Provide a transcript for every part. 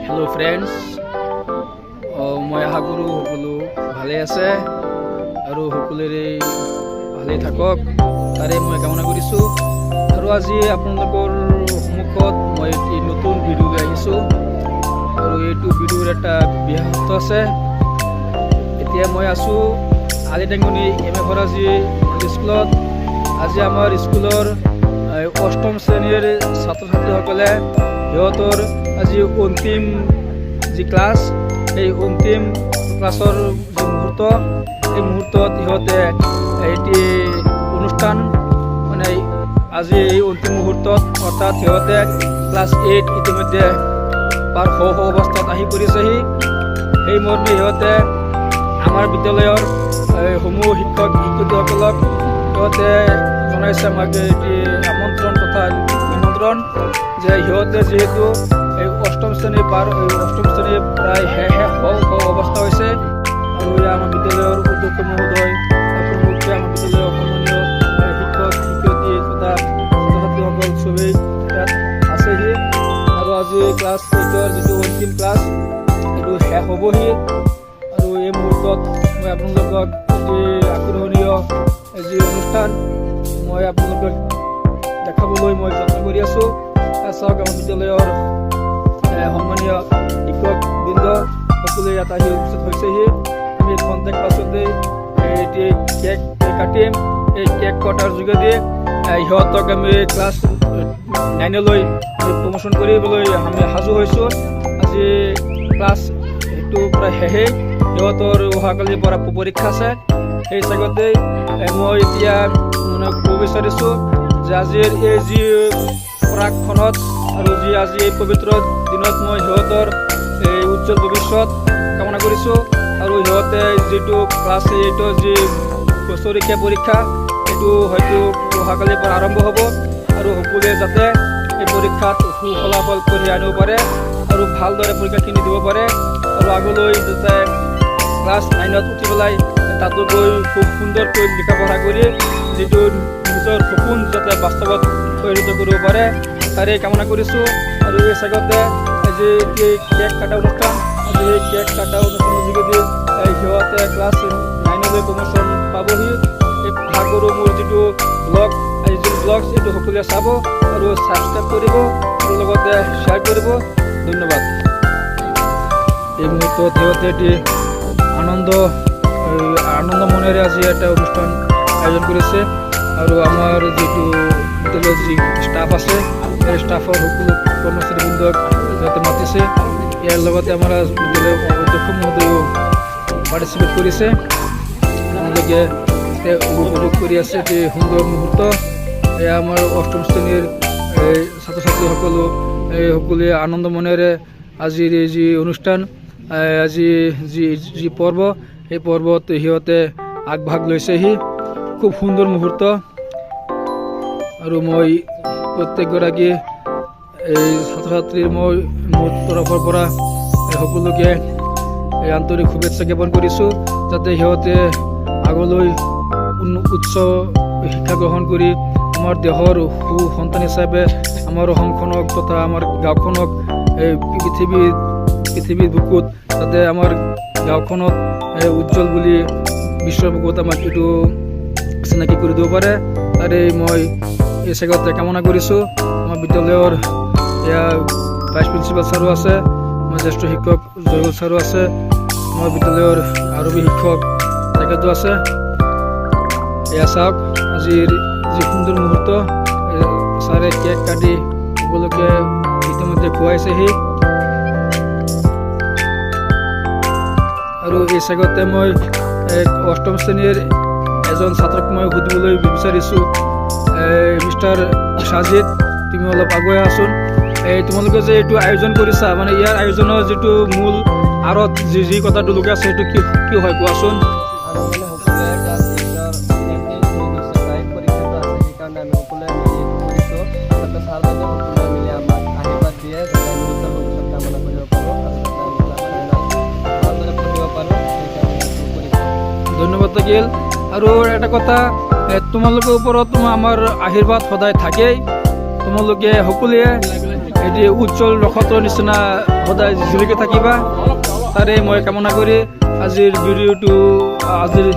Hello friends मैं आशा करूँ सकलो भाले आछे और सकलोरे भाले थाকক तारे मैं कामना करिছো और आज आपनलोকৰ সন্মুখত মই এটি নতুন ভিডিও লৈ আহিছো और এইটো ভিডিওৰ এটা বিশেষত্ব আছে। এতিয়া মই আছো আলিটেংগনি এম এ ফৰাজী স্কুলত। আজি আমাৰ স্কুলৰ অষ্টম শ্ৰেণীৰ ছাত্ৰ ছাত্ৰীসকলে সিহঁতৰ আজি অন্তিম যি ক্লাছ এই অন্তিম ক্লাছৰ যি মুহূৰ্ত এই মুহূৰ্তত সিহঁতে এটি অনুষ্ঠান মানে আজি এই অন্তিম মুহূৰ্তত অৰ্থাৎ সিহঁতে ক্লাছ 8 ইতিমধ্যে পাৰ অৱস্থাত আহি পৰিছেহি। এই মৰ্মে সিহঁতে আমাৰ বিদ্যালয়ৰ সমূহ শিক্ষক শিক্ষয়িত্ৰীসকলক সিহঁতে জনাইছে আমাক এটি আমন্ত্ৰণ তথা নিমন্ত্ৰণ যে সিহঁতে যিহেতু এই অষ্টম শ্ৰেণী প্ৰায় শেষ অৱস্থা হৈছে আৰু আমাৰ বিদ্যালয়ৰ অধ্যক্ষ মহোদয় প্ৰমুখ্যে আমাৰ বিদ্যালয়ৰ সন্মানীয় শিক্ষক শিক্ষয়িত্ৰী তথা ছাত্ৰ ছাত্ৰীসকল চবেই ইয়াত আছেহি আৰু আজি ক্লাছ 8ৰ যিটো অন্তিম ক্লাছ এইটো শেষ হ'বহি। আৰু এই মুহূৰ্তত মই আপোনালোকক এটি আকৰ্ষণীয় যি অনুষ্ঠান মই আপোনালোকক দেখাবলৈ মই যত্ন কৰি আছোঁ। চাওক আমাৰ বিদ্যালয়ৰ সন্মানীয় শিক্ষকবৃন্দ সকলোৱে ইয়াত আহি উপস্থিত হৈছেহি। আমি কণ্টেক্ট পাছতে এটি কেক কাটিম। এই কেক কটাৰ যোগেদি সিহঁতক আমি ক্লাছ 9লৈ প্ৰমোশ্যন কৰিবলৈ আমি সাজু হৈছোঁ। আজি ক্লাছ এইটো প্ৰায় শেষেই, সিহঁতৰ অহাকালিৰ পৰা পৰীক্ষা আছে। সেই হিচাপতে মই এতিয়া মানে ক'ব বিচাৰিছোঁ যে আজিৰ এই যি প্ৰাকখনত আৰু যি আজি এই পবিত্ৰ দিনত মই সিহঁতৰ এই উজ্জ্বল ভৱিষ্যত কামনা কৰিছোঁ। আৰু সিহঁতে যিটো ক্লাছ 8ৰ যি বছৰেকীয়া পৰীক্ষা এইটো হয়তো অহাকালিৰ পৰা আৰম্ভ হ'ব আৰু সকলোৱে যাতে এই পৰীক্ষাত সুফলাফল কৰি আনিব পাৰে আৰু ভালদৰে পৰীক্ষাখিনি দিব পাৰে আৰু আগলৈ যাতে ক্লাছ 9ত উঠি পেলাই তাতো গৈ খুব সুন্দৰকৈ লিখা পঢ়া কৰি যিটো নিজৰ সপোন যাতে বাস্তৱত পৰিণত কৰিব পাৰে তাৰে কামনা কৰিছোঁ। আৰু এই চাগতে আজি কেক কাটা অনুষ্ঠান আজি এই কেক কাটা অনুষ্ঠানৰ যোগেদি সিহঁতে ক্লাছ 9লৈ প্ৰমোশ্যন পাবহি। এই আশা কৰোঁ মোৰ যিটো ব্লগ এইটো সকলোৱে চাব আৰু ছাবস্ক্ৰাইব কৰিব আৰু লগতে শ্বেয়াৰ কৰিব। ধন্যবাদ। এই মুহূৰ্তত সিহঁতে এটি আনন্দ মনেৰে আজি এটা অনুষ্ঠান আয়োজন কৰিছে আৰু আমাৰ যিটো বিদ্যালয়ৰ যি ষ্টাফ আছে এই ষ্টাফৰ সকলো কৰ্মচাৰীবৃন্দক সিহঁতে মাতিছে। ইয়াৰ লগতে আমাৰ বিদ্যালয়ৰ অধ্যক্ষ মহোদয়েও পাৰ্টিচিপেট কৰিছে। তেওঁলোকে উপভোগ কৰি আছে এটি সুন্দৰ মুহূৰ্ত। এয়া আমাৰ অষ্টম শ্ৰেণীৰ ছাত্ৰ ছাত্ৰীসকলো সকলোৱে আনন্দ মনেৰে আজিৰ এই যি অনুষ্ঠান আজি যি পৰ্ব এই পৰ্বত সিহঁতে আগভাগ লৈছেহি। খুব সুন্দৰ মুহূৰ্ত আৰু মই প্ৰত্যেকগৰাকী এই ছাত্ৰ ছাত্ৰীৰ মই মোৰ তৰফৰ পৰা সকলোকে আন্তৰিক শুভেচ্ছা জ্ঞাপন কৰিছোঁ যাতে সিহঁতে আগলৈ উচ্চ শিক্ষা গ্ৰহণ কৰি আমাৰ দেশৰ সু সন্তান হিচাপে আমাৰ অসমখনক তথা আমাৰ গাঁওখনক এই পৃথিৱীৰ বুকুত যাতে আমাৰ গাঁওখনত উজ্জ্বল বুলি বিশ্বৰ বুকুত আমাক এইটো চিনাকি কৰি দিব পাৰে তাৰে মই এই চেগতে কামনা কৰিছোঁ। আমাৰ বিদ্যালয়ৰ এয়া ভাইচ প্ৰিন্সিপাল ছাৰো আছে, আমাৰ জ্যেষ্ঠ শিক্ষক জয়গল ছাৰো আছে, আমাৰ বিদ্যালয়ৰ আৰবী শিক্ষক তেখেতো আছে। এয়া চাওক আজিৰ যি সুন্দৰ মুহূৰ্ত ছাৰে কেক কাটি সকলোকে ইতিমধ্যে খুৱাইছেহি। আৰু এই চেগতে মই অষ্টম শ্ৰেণীৰ এজন ছাত্ৰক মই সুধিবলৈ বিচাৰিছোঁ, মিষ্টাৰ সাজিদ তুমি অলপ আগুৱাই আছোন। তোমালোকে যে এইটো আয়োজন কৰিছা মানে ইয়াৰ আয়োজনৰ যিটো মূল আঁৰত যি কথাটো লুকাই আছে সেইটো কি হয় কোৱাচোন। ধন্যবাদ থাকিল। আৰু এটা কথা তোমালোকৰ ওপৰত আমাৰ আশীৰ্বাদ সদায় থাকেই। তোমালোকে সকলোৱে এটি উজ্জ্বল নক্ষত্ৰৰ নিচিনা সদায় জিলিকি থাকিবা তাৰে মই কামনা কৰি আজিৰ ভিডিঅ'টো আজিৰ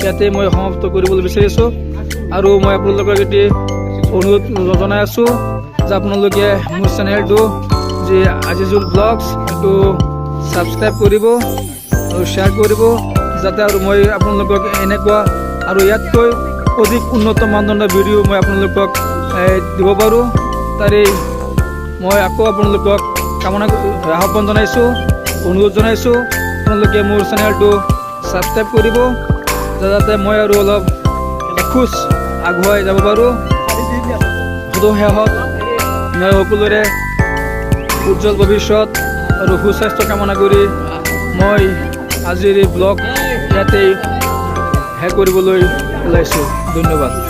ইয়াতে মই সমাপ্ত কৰিবলৈ বিচাৰিছোঁ আৰু মই আপোনালোকক এটি অনুৰোধ জনাই আছোঁ যে আপোনালোকে মোৰ চেনেলটো যে আজিজুল ব্লগছ এইটো ছাবস্ক্ৰাইব কৰিব আৰু শ্বেয়াৰ কৰিব যাতে আৰু মই আপোনালোকক এনেকুৱা আৰু ইয়াতকৈ অধিক উন্নত মানদণ্ডৰ ভিডিঅ' মই আপোনালোকক দিব পাৰোঁ তাৰে মই আকৌ আপোনালোকক কামনা আহ্বান জনাইছোঁ অনুৰোধ জনাইছোঁ আপোনালোকে মোৰ চেনেলটো ছাবস্ক্ৰাইব কৰিব যাতে মই আৰু অলপ এখোজ আগুৱাই যাব পাৰোঁ সদৌ শেষত মই সকলোৰে উজ্জ্বল ভৱিষ্যত আৰু সুস্বাস্থ্য কামনা কৰি মই আজিৰ এই ব্লগ ইয়াতেই শেষ কৰিবলৈ ওলাইছোঁ ধন্যবাদ।